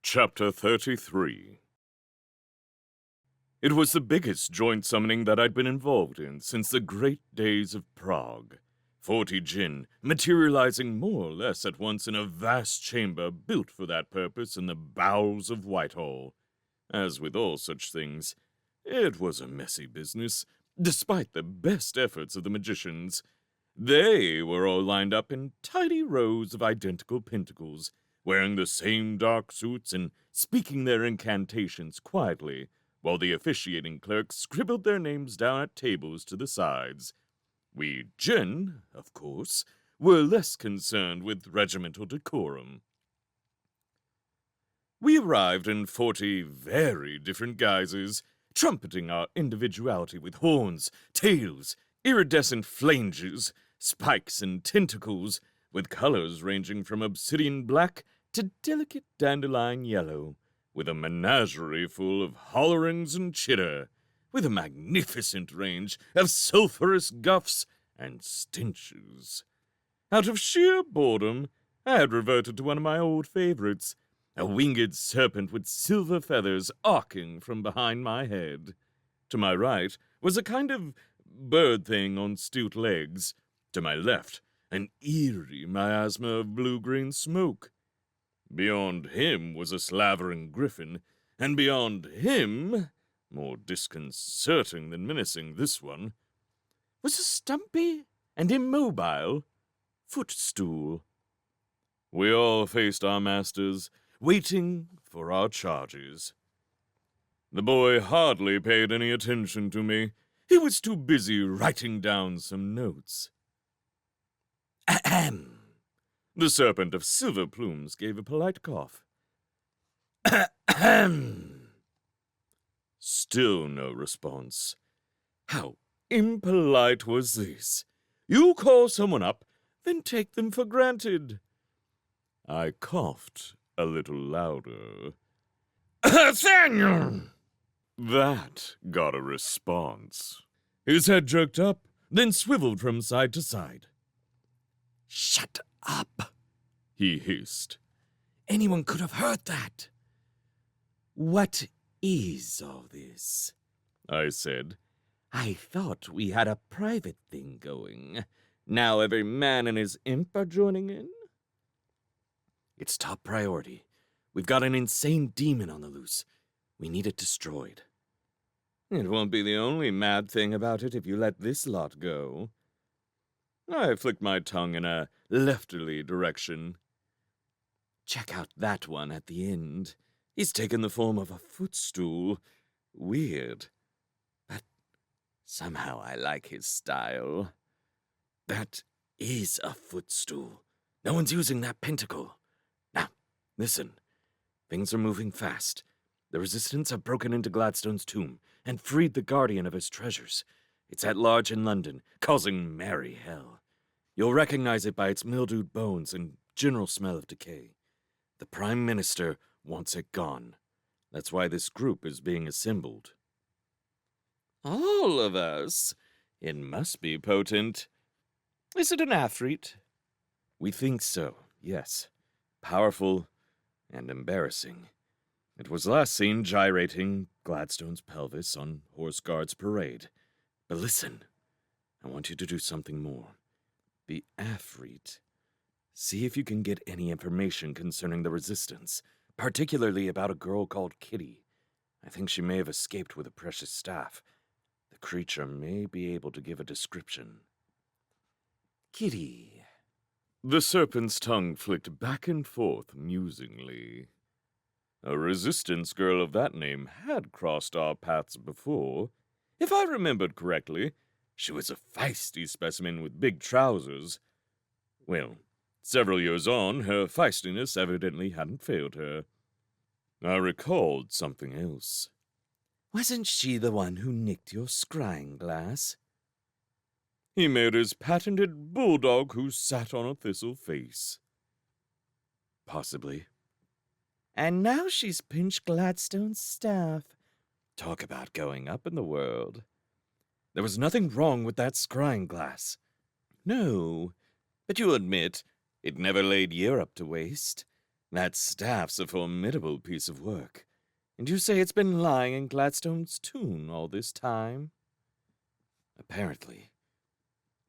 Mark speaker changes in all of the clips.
Speaker 1: Chapter 33. It was the biggest joint summoning that I'd been involved in since the great days of Prague. 40 jinn materializing more or less at once in a vast chamber built for that purpose in the bowels of Whitehall. As with all such things, it was a messy business, despite the best efforts of the magicians. They were all lined up in tidy rows of identical pentacles, wearing the same dark suits and speaking their incantations quietly, while the officiating clerks scribbled their names down at tables to the sides. We jinn, of course, were less concerned with regimental decorum. We arrived in 40 very different guises, trumpeting our individuality with horns, tails, iridescent flanges, spikes, and tentacles, with colors ranging from obsidian black to delicate dandelion yellow, with a menagerie full of hollerings and chitter, with a magnificent range of sulphurous guffs and stenches. Out of sheer boredom, I had reverted to one of my old favorites, a winged serpent with silver feathers arcing from behind my head. To my right was a kind of bird thing on stilt legs. To my left, an eerie miasma of blue-green smoke. Beyond him was a slavering griffin, and beyond him, more disconcerting than menacing this one, was a stumpy and immobile footstool. We all faced our masters, waiting for our charges. The boy hardly paid any attention to me. He was too busy writing down some notes. Ahem. The serpent of silver plumes gave a polite cough. Ahem. Still no response. How impolite was this? You call someone up, then take them for granted. I coughed a little louder. Nathaniel! That got a response. His head jerked up, then swiveled from side to side. Shut up, he hissed. Anyone could have heard that. What is all this? I said. I thought we had a private thing going. Now every man and his imp are joining in? It's top priority. We've got an insane demon on the loose. We need it destroyed. It won't be the only mad thing about it if you let this lot go. I flicked my tongue in a lefterly direction. Check out that one at the end. He's taken the form of a footstool. Weird. But somehow I like his style. That is a footstool. No one's using that pentacle. Now, listen. Things are moving fast. The Resistance have broken into Gladstone's tomb and freed the guardian of his treasures. It's at large in London, causing merry hell. You'll recognize it by its mildewed bones and general smell of decay. The Prime Minister wants it gone. That's why this group is being assembled. All of us? It must be potent. Is it an Afrit? We think so, yes. Powerful and embarrassing. It was last seen gyrating Gladstone's pelvis on Horse Guard's parade. But listen, I want you to do something more. The Afrit. See if you can get any information concerning the Resistance, particularly about a girl called Kitty. I think she may have escaped with a precious staff. The creature may be able to give a description. Kitty. The serpent's tongue flicked back and forth musingly. A Resistance girl of that name had crossed our paths before. If I remembered correctly, she was a feisty specimen with big trousers. Well, several years on, her feistiness evidently hadn't failed her. I recalled something else. Wasn't she the one who nicked your scrying glass? He made his patented bulldog who sat on a thistle face. Possibly. And now she's pinched Gladstone's staff. Talk about going up in the world. There was nothing wrong with that scrying glass. No, but you admit it never laid Europe to waste. That staff's a formidable piece of work. And you say it's been lying in Gladstone's tomb all this time? Apparently.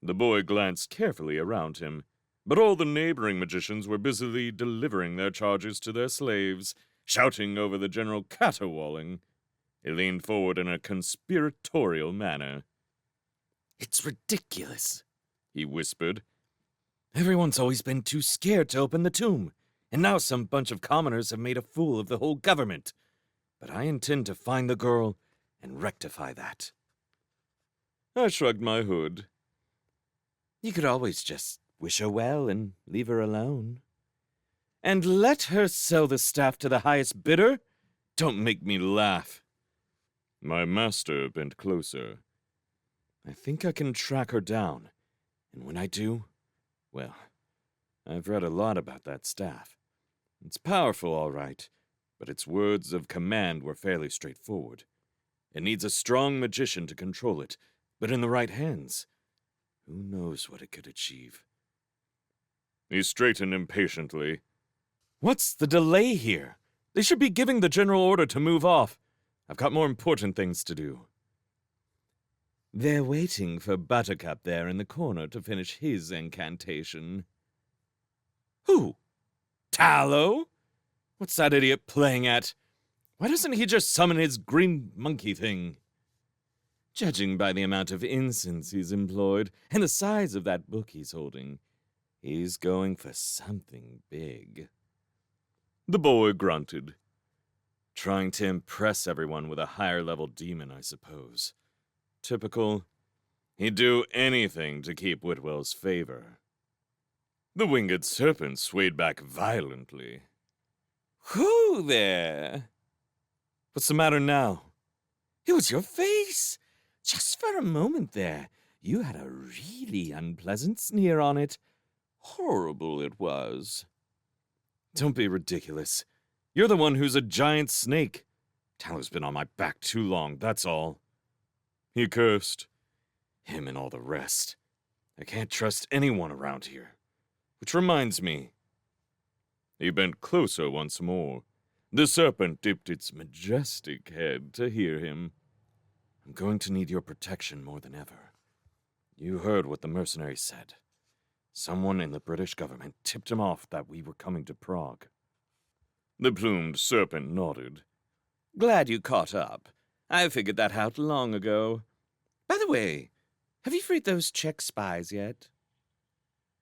Speaker 1: The boy glanced carefully around him, but all the neighboring magicians were busily delivering their charges to their slaves, shouting over the general caterwauling. He leaned forward in a conspiratorial manner. "It's ridiculous," he whispered. "Everyone's always been too scared to open the tomb, and now some bunch of commoners have made a fool of the whole government. But I intend to find the girl and rectify that." I shrugged my hood. "You could always just wish her well and leave her alone. And let her sell the staff to the highest bidder? Don't make me laugh." My master bent closer. "I think I can track her down, and when I do, well, I've read a lot about that staff. It's powerful, all right, but its words of command were fairly straightforward. It needs a strong magician to control it, but in the right hands, who knows what it could achieve." He straightened impatiently. "What's the delay here? They should be giving the general order to move off. I've got more important things to do." "They're waiting for Buttercup there in the corner to finish his incantation." "Who? Tallow? What's that idiot playing at? Why doesn't he just summon his green monkey thing?" "Judging by the amount of incense he's employed and the size of that book he's holding, he's going for something big." The boy grunted. "Trying to impress everyone with a higher-level demon, I suppose. Typical. He'd do anything to keep Whitwell's favor." The winged serpent swayed back violently. "Who there?" "What's the matter now?" "It was your face! Just for a moment there, you had a really unpleasant sneer on it. Horrible it was." "Don't be ridiculous. You're the one who's a giant snake. Tallow's been on my back too long, that's all." He cursed. Him and all the rest. I can't trust anyone around here. Which reminds me. He bent closer once more. The serpent dipped its majestic head to hear him. "I'm going to need your protection more than ever. You heard what the mercenary said. Someone in the British government tipped him off that we were coming to Prague." The plumed serpent nodded. "Glad you caught up. I figured that out long ago. By the way, have you freed those Czech spies yet?"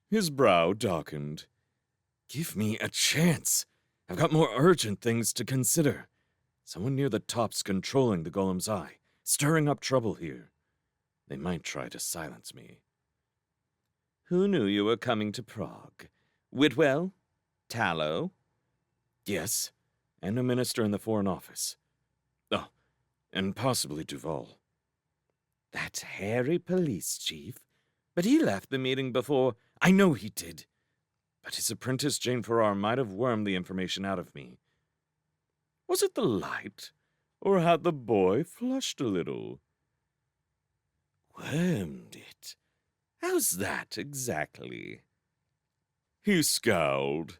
Speaker 1: His brow darkened. "Give me a chance. I've got more urgent things to consider. Someone near the top's controlling the Golem's eye, stirring up trouble here. They might try to silence me." "Who knew you were coming to Prague? Whitwell? Tallow?" "Yes, and a minister in the Foreign Office. Oh, and possibly Duval." "That hairy police chief? But he left the meeting before—" "I know he did. But his apprentice Jane Farrar might have wormed the information out of me." Was it the light, or had the boy flushed a little? "Wormed it? How's that exactly?" He scowled.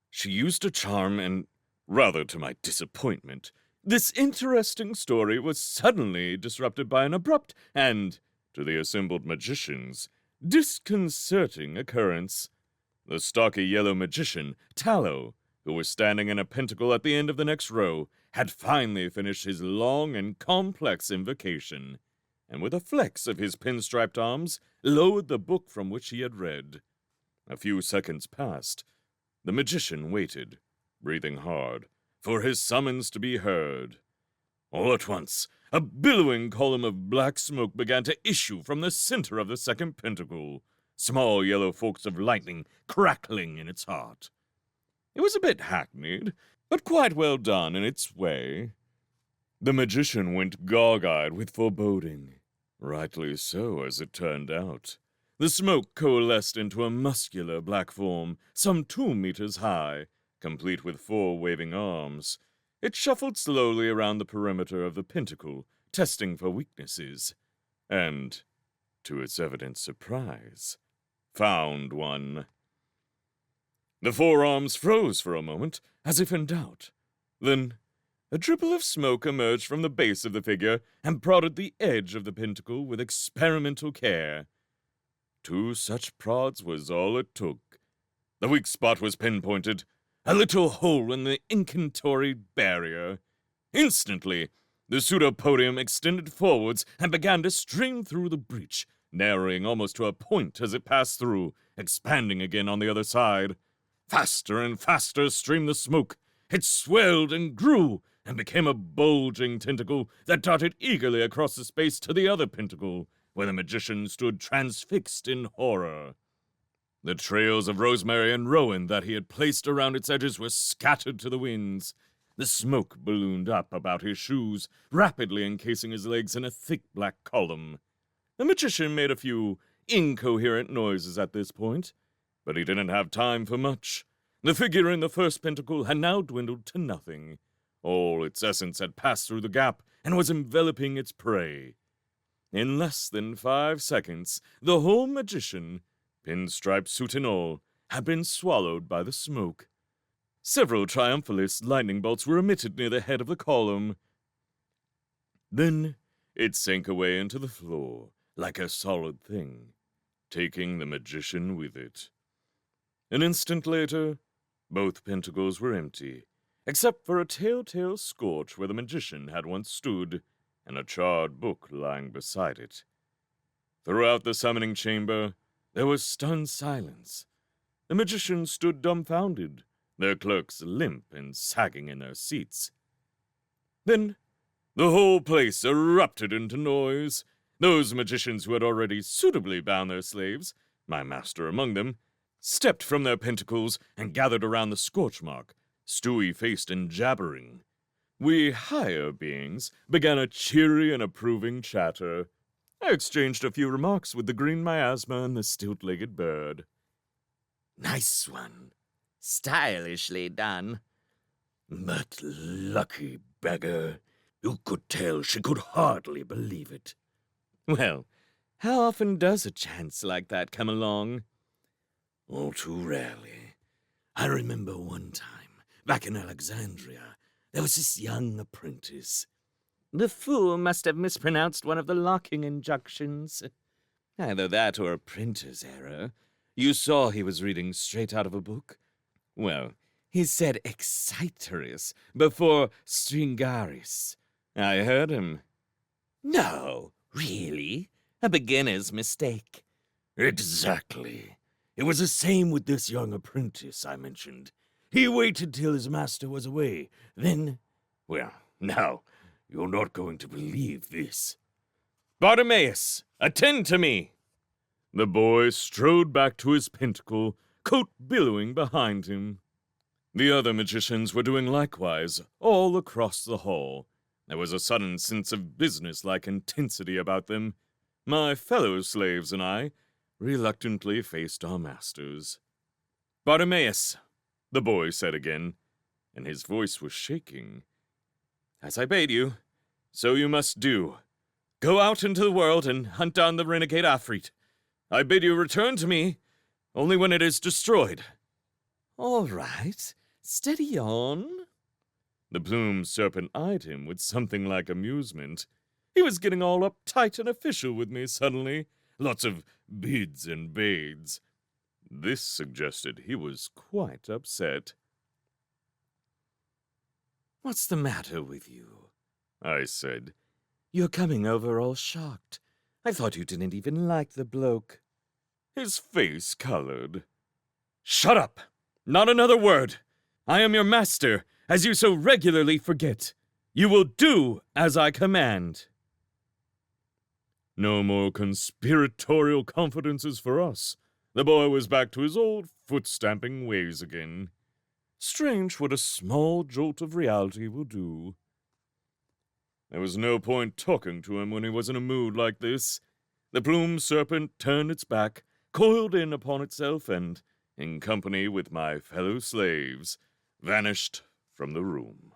Speaker 1: "She used a charm and, rather to my disappointment, this interesting story was suddenly disrupted by an abrupt and, to the assembled magicians, disconcerting occurrence. The stocky yellow magician, Tallow, who was standing in a pentacle at the end of the next row, had finally finished his long and complex invocation, and with a flex of his pinstriped arms, lowered the book from which he had read. A few seconds passed. The magician waited, breathing hard, for his summons to be heard. All at once, a billowing column of black smoke began to issue from the center of the second pentacle, small yellow forks of lightning crackling in its heart. It was a bit hackneyed, but quite well done in its way. The magician went gog-eyed with foreboding. Rightly so, as it turned out. The smoke coalesced into a muscular black form, some 2 meters high, complete with 4 waving arms. It shuffled slowly around the perimeter of the pentacle, testing for weaknesses, and, to its evident surprise, found one. The forearms froze for a moment, as if in doubt. Then, a dribble of smoke emerged from the base of the figure and prodded the edge of the pentacle with experimental care. 2 such prods was all it took. The weak spot was pinpointed, a little hole in the incantory barrier. Instantly, the pseudopodium extended forwards and began to stream through the breach, narrowing almost to a point as it passed through, expanding again on the other side. Faster and faster streamed the smoke. It swelled and grew and became a bulging tentacle that darted eagerly across the space to the other pentacle, where the magician stood transfixed in horror. The trails of rosemary and rowan that he had placed around its edges were scattered to the winds. The smoke ballooned up about his shoes, rapidly encasing his legs in a thick black column. The magician made a few incoherent noises at this point, but he didn't have time for much. The figure in the first pentacle had now dwindled to nothing. All its essence had passed through the gap and was enveloping its prey. In less than 5 seconds, the whole magician, pinstripe suit and all, had been swallowed by the smoke. Several triumphalist lightning bolts were emitted near the head of the column. Then it sank away into the floor like a solid thing, taking the magician with it. An instant later, both pentacles were empty, except for a telltale scorch where the magician had once stood, and a charred book lying beside it. Throughout the summoning chamber, there was stunned silence. The magicians stood dumbfounded, their clerks limp and sagging in their seats. Then, the whole place erupted into noise. Those magicians who had already suitably bound their slaves, my master among them, stepped from their pentacles and gathered around the scorch mark, stewy-faced and jabbering. We higher beings began a cheery and approving chatter. I exchanged a few remarks with the green miasma and the stilt-legged bird.
Speaker 2: Nice one. Stylishly done.
Speaker 3: But lucky beggar, you could tell she could hardly believe it.
Speaker 2: Well, how often does a chance like that come along?
Speaker 3: All too rarely. I remember one time, back in Alexandria, there was this young apprentice.
Speaker 2: The fool must have mispronounced one of the locking injunctions. Either that or a printer's error. You saw he was reading straight out of a book? Well, he said exciteris before stringaris. I heard him. No, really? A beginner's mistake.
Speaker 3: Exactly. It was the same with this young apprentice I mentioned. He waited till his master was away. Then, well, now, you're not going to believe this.
Speaker 1: Bartimaeus, attend to me! The boy strode back to his pentacle, coat billowing behind him. The other magicians were doing likewise, all across the hall. There was a sudden sense of business-like intensity about them. My fellow slaves and I reluctantly faced our masters. Bartimaeus, the boy said again, and his voice was shaking. As I bade you, so you must do. Go out into the world and hunt down the renegade Afrit. I bid you return to me only when it is destroyed.
Speaker 2: All right, steady on.
Speaker 1: The plumed serpent eyed him with something like amusement. He was getting all uptight and official with me suddenly. Lots of bids and bades. This suggested he was quite upset.
Speaker 2: What's the matter with you?
Speaker 1: I said.
Speaker 2: You're coming over all shocked. I thought you didn't even like the bloke.
Speaker 1: His face colored. Shut up! Not another word! I am your master, as you so regularly forget. You will do as I command. No more conspiratorial confidences for us. The boy was back to his old foot-stamping ways again. Strange what a small jolt of reality will do. There was no point talking to him when he was in a mood like this. The plumed serpent turned its back, coiled in upon itself, and, in company with my fellow slaves, vanished from the room.